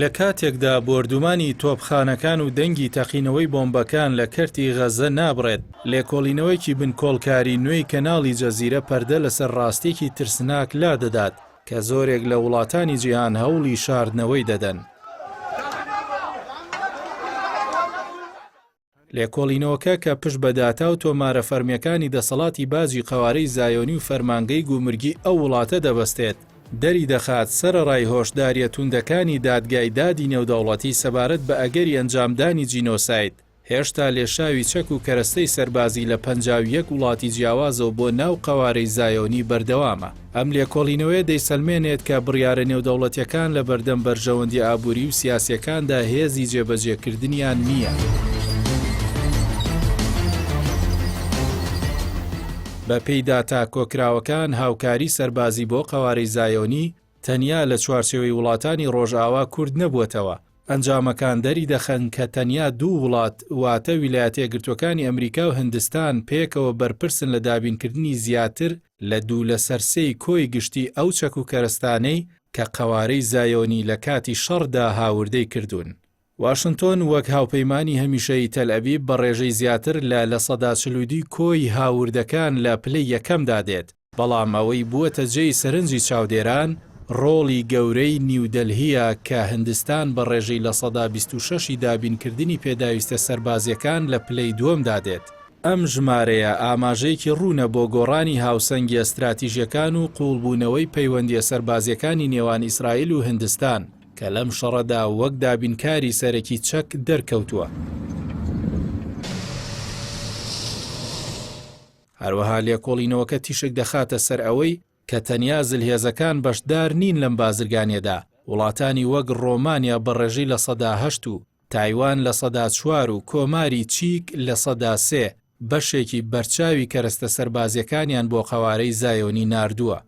لە کاتێکدا بۆردومانی تۆپخانەکان و دەنگی تەقینەوەی بۆمبەکان لە کەرتی غەزە نابڕێت، لێکۆڵینەوەیکی بنکۆڵکاری نوێی کەناڵی جەزیرە پەردە لەسەر ڕاستێکی ترسناک لا دەدات کە زۆرێک لە وڵاتانی جیهان هەوڵی شاردنەوەی دەدەن. لێکۆڵینەوەکە کە پشت بە داتا و تۆمارە فەرمیەکانی دەسەڵاتی بازی قەوارەی زایۆنی و فەرمانگەی گومرگی ئەو وڵاتە دەبەستێت، دەری دەخات سەرەڕای هۆشداریە توندەکانی دادگای دادی نێودەوڵەتی سەبارەت بە ئەگەری ئەنجامدانی جینۆساید هێشتا لێشاوی چەک و کەرەستەی سەربازی لە 51 وڵاتی جیاوازەوە بۆ ناو قەوارەی زایۆنی بەردەوامە. ئەم لێکۆڵینەوەیە دەیسەلمێنێت کە بڕیارە نێودەوڵەتیەکان لە بەردەم بەرژەوەندی ئابووری و سیاسیەکاندا هێزی جێبەجێکردنیان نییە. بە پێی داتا کۆکراوەکان هاوکاری سەربازی بۆ قەوارەی زایۆنی تەنیا لە چوارچێوەی وڵاتانی ڕۆژئاوا کورد نەبووەتەوە. ئەنجامەکان دەری دەخەن کە تەنیا دوو وڵات واتە ویلایەتە یەکگرتووەکانی ئەمریکا و هیندستان پێکەوە بەرپرسن لە دابینکردنی زیاتر لە 2 لە سەرسەی کۆی گشتی ئەو چەک و کەرستانەی کە قەوارەی زایۆنی لە کاتی شەڕدا هاوردەی کردوون. واشنتۆن وەک هاوپەیمانی هەمیشەی تەل ئەویب بە ڕێژەی زیاتر لە سەدا 42 کۆی هاوردەکان لە پلەی یەکەمدا دێت، بەڵام ئەوەی بووەتە جێی سەرنجی چاودێران ڕۆڵی گەورەی نیودەلهیە کە هیندستان بە ڕێژەی لە سەدا 26 دابینکردنی پێداویستە سەربازیەکان لە پلەی دووەمدا دێت. ئەم ژمارەیە ئاماژەیەکی ڕوونە بۆ گۆڕانی هاوسەنگی ئەستراتیژیەکان و قوڵبوونەوەی پەیوەندیە سەربازیەکانی نێوان ئیسرائیل و هیندستان کە لەم شەڕەدا وەک دابینکاری سەرەکی چەک دەرکەوتووە. هەروەها لێکۆڵینەوەکە تیشک دەخاتە سەر ئەوەی کە تەنیا زلهێزەکان بەشدار نین لەم بازرگانیەدا. وڵاتانی وەک ڕۆمانیا بە ڕێژەی لە سەدا 8 و تایوان لە سەدا 4 و کۆماری چیک لە سەدا 3 بەشێکی بەرچاوی کەرەستە سەربازیەکانیان بۆ قەوارەی زایۆنی ناردووە.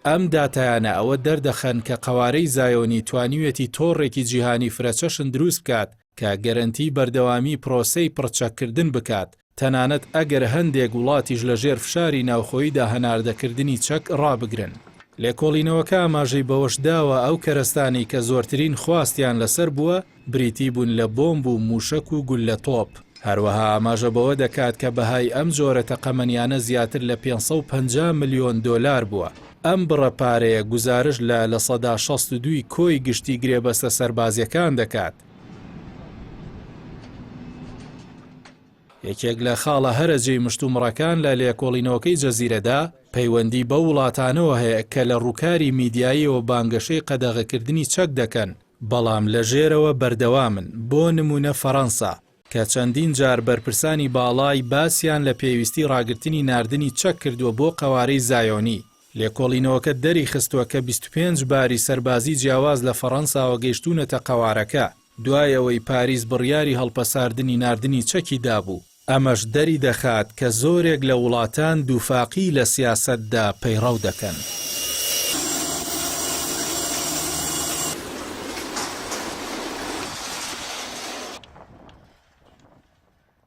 ئەم داتایانە ئەوە دەردەخەن کە قەوارەی زایۆنی توانیوێتی تۆڕێکی جیهانی فرەچەشن دروست بکات کە گەرەنتی بەردەوامی پرۆسەی پڕچەکردن بکات، تەنانەت ئەگەر هەندێک وڵاتیش لە ژێر فشاری ناوخۆییدا هەناردەکردنی چەک ڕابگرن. لێکۆڵینەوەکە ئاماژەی بەوەش داوە ئەو کەرەستانی کە زۆرترین خواستیان لەسەر بووە بریتی بوون لە بۆمب و موشک و گول لە تۆپ. هەروەها ئاماژە بەوە دەکات کە بەهای ئەم جۆرە تەقەمەنیانە زیاتر لە 550 ملیۆن دۆلار بووە. ئەم بڕەپارەیە گوزارش لە سەدا 62 کۆی گشتی گرێبەستە سەربازیەکان دەکات. یەکێک لە خاڵە هەرەجێی مشتومڕەکان لە لێکۆڵینەوەکەی جەزیرەدا پەیوەندی بە وڵاتانەوە هەیە کە لە ڕووکاری میدیاییەوە بانگەشەی قەدەغەکردنی چەک دەکەن، بەڵام لە ژێرەوە بەردەوامن. بۆ نمونە فەڕەنسا کە چەندین جار بەرپرسانی باڵای باسییان لە پێویستی ڕاگررتنی ناردنی چەک کردووە بۆ قەوارەی زایۆنی. لێکۆڵینەوەکە دەری خستووە کە 25 باری سەربازی جیاواز لە فەڕەنساوە گەیشتونەتە قەوارەکە دوایەوەی پاریس بڕیاری هەڵپەساردنی ناردنی چەکی دابوو. ئەمەش دەری دەخات کە زۆرێک لە وڵاتان دووفاقی لە سیاسەتدا پەیڕەو دەکەن.